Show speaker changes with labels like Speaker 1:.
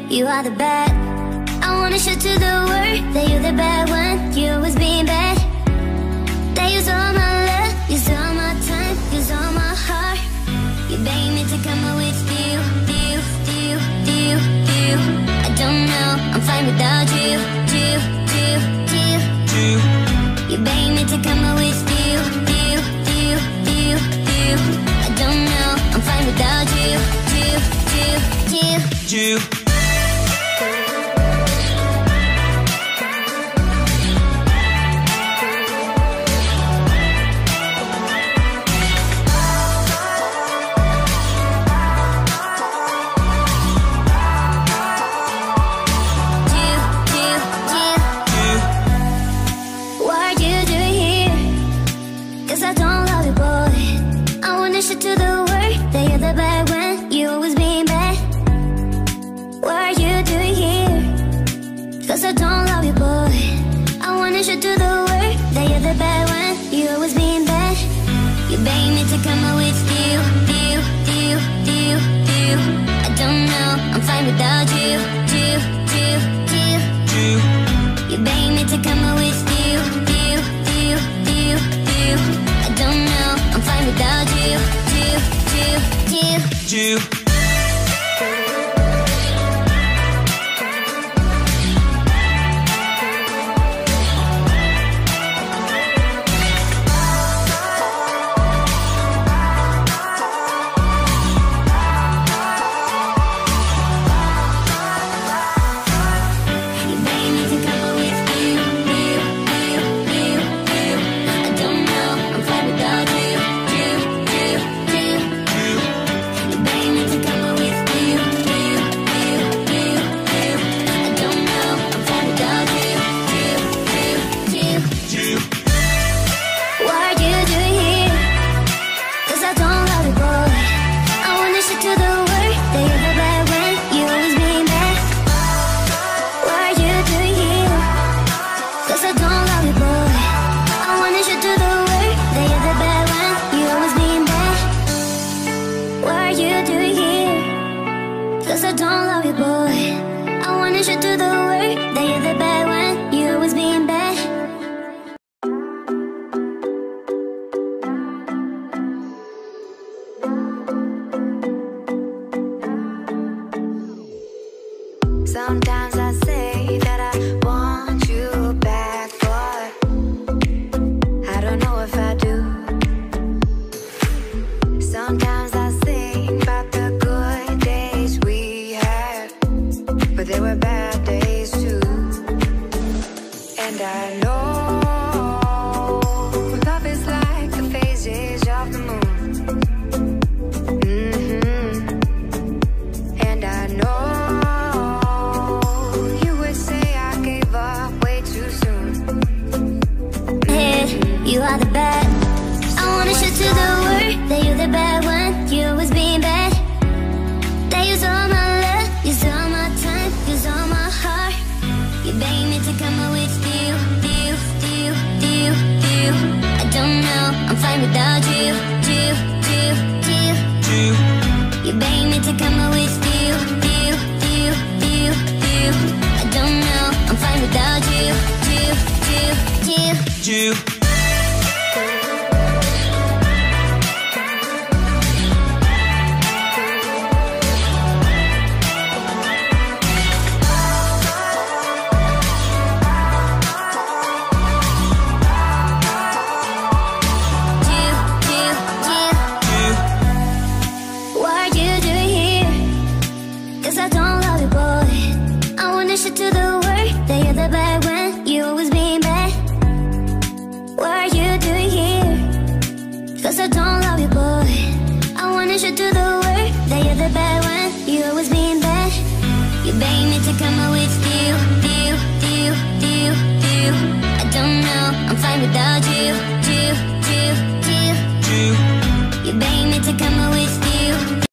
Speaker 1: you are the bad. I wanna show to the world that you're the bad one. You always being bad. That use all my love, use all my time, use all my heart. You beg me to come out with you. I don't know, I'm fine without you. You beg me to come out with you. I don't know, I'm fine without you. To the world that you're the bad one. You always being bad. What are you doing here? Cause I don't love you, boy. I wanna show to the world that you're the bad one. You always being bad. You beg me to come out with you. I don't know, I'm fine without you. You beg me to come out with you. I don't know, I'm fine without you.
Speaker 2: Sometimes I say that I want you back, but I don't know if I do. Sometimes I think about the good days we had, but there were bad days too. And I know love is like the phases of the moon. And I know
Speaker 1: you are the bad. I wanna show to the world that you're the bad one. You always being bad. That use all my love, use all my time, use all my heart. You beg me to come out with you. I don't know, I'm fine without you. You beg me to come out with you. I don't know, I'm fine without you. To the world that you're the bad one. You always being bad. What are you doing here? Cause I don't love you, boy. I wanna show to the world that you're the bad one. You always being bad. You beg me to come out with you. I don't know, I'm fine without you.